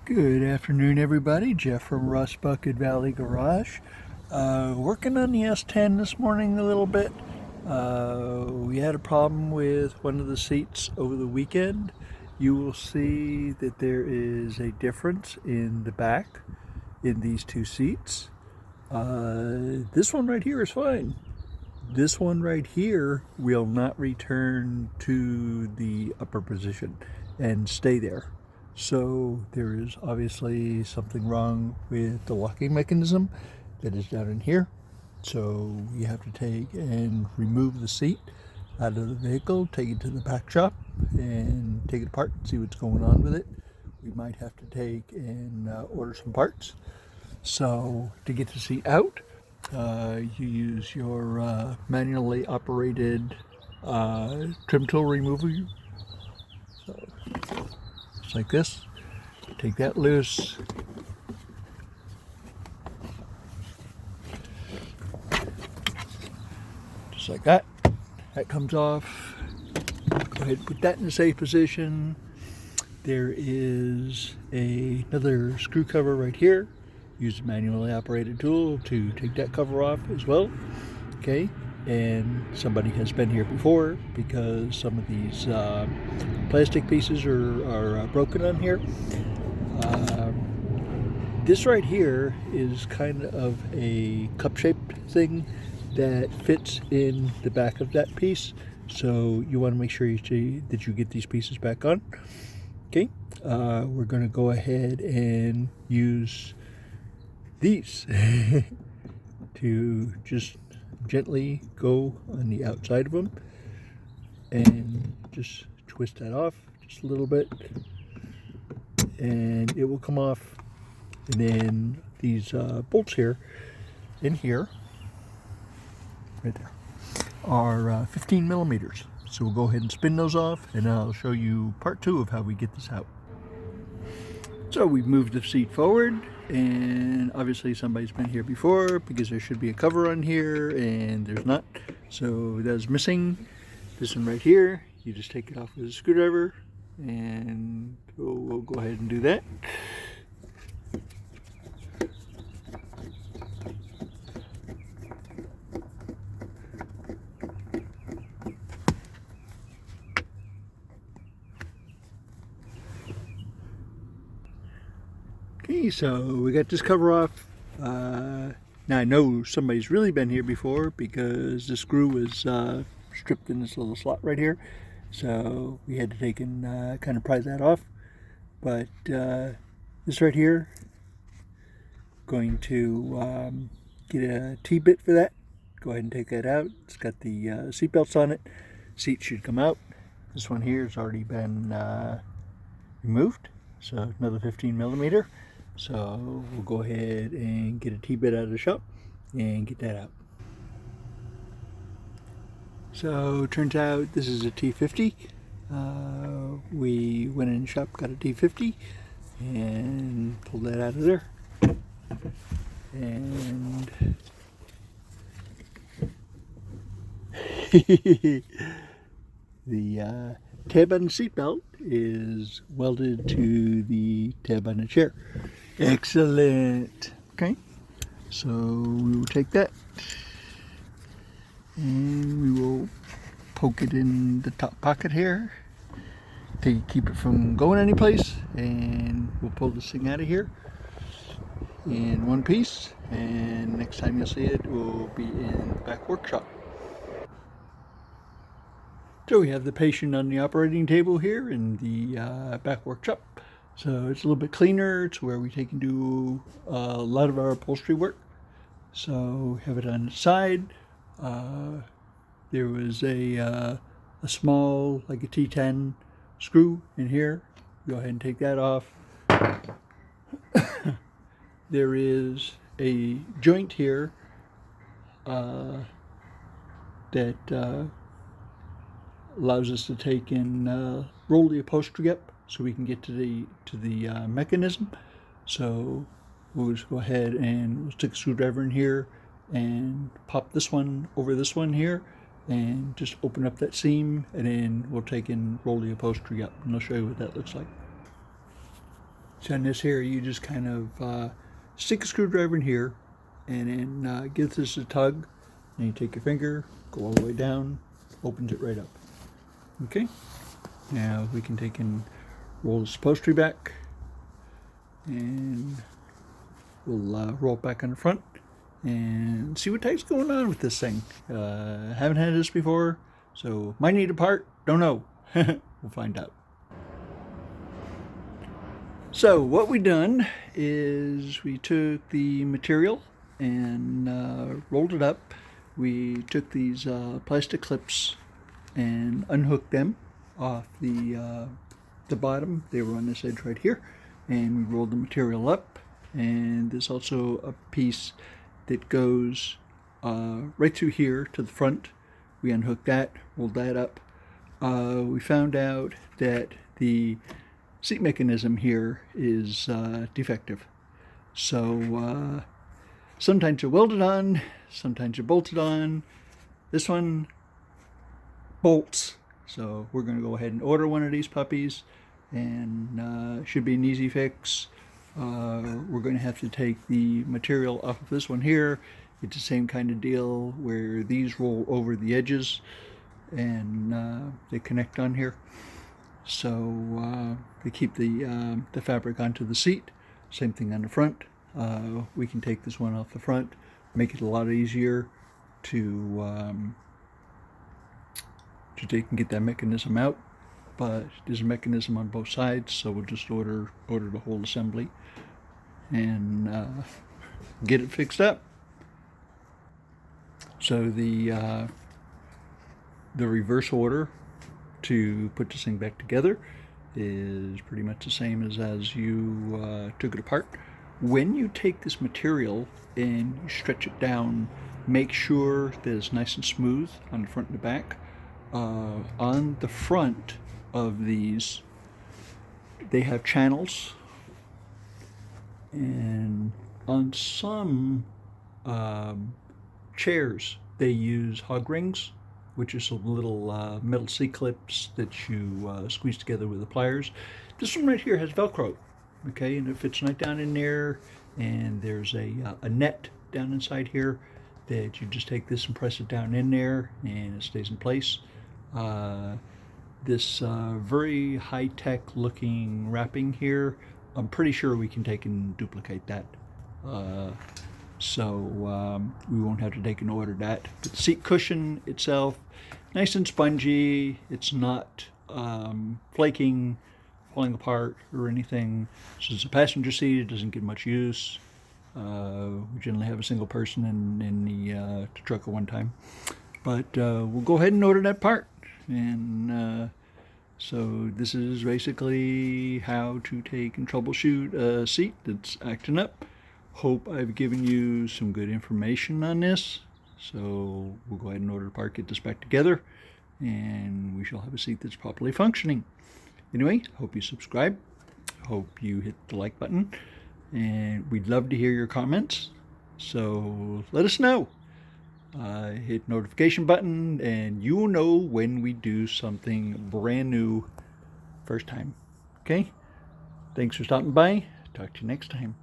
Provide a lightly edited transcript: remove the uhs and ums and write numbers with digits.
Good afternoon, everybody. Jeff from Rust Bucket Valley Garage. Working on the S10 this morning a little bit. We had a problem with one of the seats over the weekend. You will see that there is a difference in the back in these two seats. This one right here is fine. This one right here will not return to the upper position and stay there. So there is obviously something wrong with the locking mechanism that is down in here. So you have to take and remove the seat out of the vehicle, take it to the back shop and take it apart, see what's going on with it. We might have to take and order some parts. So to get the seat out, you use your manually operated trim tool remover. So just like this. Take that loose. Just like that. That comes off. Go ahead and put that in a safe position. There is another screw cover right here. Use a manually operated tool to take that cover off as well. Okay, and somebody has been here before because some of these plastic pieces are broken on here. This right here is kind of a cup-shaped thing that fits in the back of that piece. So you want to make sure that you get these pieces back on. Okay, we're going to go ahead and use these to just gently go on the outside of them and just twist that off just a little bit and it will come off. And then these bolts here in here right there are 15 millimeters. So we'll go ahead and spin those off and I'll show you part 2 of how we get this out. So we've moved the seat forward and obviously somebody's been here before because there should be a cover on here and there's not. So that's missing. This one right here, you just take it off with a screwdriver and we'll go ahead and do that. Okay, so we got this cover off. Now I know somebody's really been here before because the screw was stripped in this little slot right here. So we had to take and kind of pry that off. But this right here, going to get a T-bit for that. Go ahead and take that out. It's got the seat belts on it. Seat should come out. This one here has already been removed. So another 15 millimeter. So we'll go ahead and get a T-bit out of the shop and get that out. So turns out this is a T50. We went in the shop, got a T50 and pulled that out of there. And the tab on the seatbelt is welded to the tab on the chair. Excellent. Okay, so we will take that and we will poke it in the top pocket here to keep it from going anyplace, and we'll pull this thing out of here in one piece, and next time you'll see it will be in the back workshop. So we have the patient on the operating table here in the back workshop. So it's a little bit cleaner. It's where we take and do a lot of our upholstery work. So have it on the side. There was a small, like a T10 screw in here. Go ahead and take that off. There is a joint here that allows us to take and roll the upholstery up so we can get to the mechanism. So we'll just go ahead and we'll stick a screwdriver in here and pop this one over this one here and just open up that seam, and then we'll take and roll the upholstery up, and I'll show you what that looks like. So on this here, you just kind of stick a screwdriver in here and then give this a tug. And you take your finger, go all the way down, opens it right up. Okay? Now we can take and roll this upholstery back, and we'll roll it back on the front and see what type's going on with this thing. Haven't had this before, so might need a part, don't know. We'll find out. So what we done is we took the material and rolled it up. We took these plastic clips and unhooked them off the bottom. They were on this edge right here, and we rolled the material up. And there's also a piece that goes right through here to the front. We unhooked that, rolled that up. We found out that the seat mechanism here is defective. So sometimes you're welded on, sometimes you're bolted on. This one bolts. So we're going to go ahead and order one of these puppies, and should be an easy fix. We're going to have to take the material off of this one here. It's the same kind of deal where these roll over the edges and they connect on here. So they keep the fabric onto the seat. Same thing on the front. We can take this one off the front, make it a lot easier to take and get that mechanism out. But there's a mechanism on both sides, so we'll just order the whole assembly and get it fixed up. So the reverse order to put this thing back together is pretty much the same as you took it apart. When you take this material and you stretch it down, make sure that it's nice and smooth on the front and the back. On the front of these, they have channels, and on some chairs they use hog rings, which is some little metal C-clips that you squeeze together with the pliers. This one right here has Velcro, okay, and it fits right down in there, and there's a net down inside here that you just take this and press it down in there and it stays in place. This very high-tech looking wrapping here, I'm pretty sure we can take and duplicate that. So we won't have to take and order that. But the seat cushion itself, nice and spongy. It's not flaking, falling apart or anything. So it's a passenger seat. It doesn't get much use. We generally have a single person in the truck at one time. But we'll go ahead and order that part. And so this is basically how to take and troubleshoot a seat that's acting up. Hope I've given you some good information on this. So we'll go ahead and order the part, get this back together, and we shall have a seat that's properly functioning. Anyway, hope you subscribe. Hope you hit the like button. And we'd love to hear your comments. So let us know. Hit notification button and you will know when we do something brand new first time. Okay? Thanks for stopping by. Talk to you next time.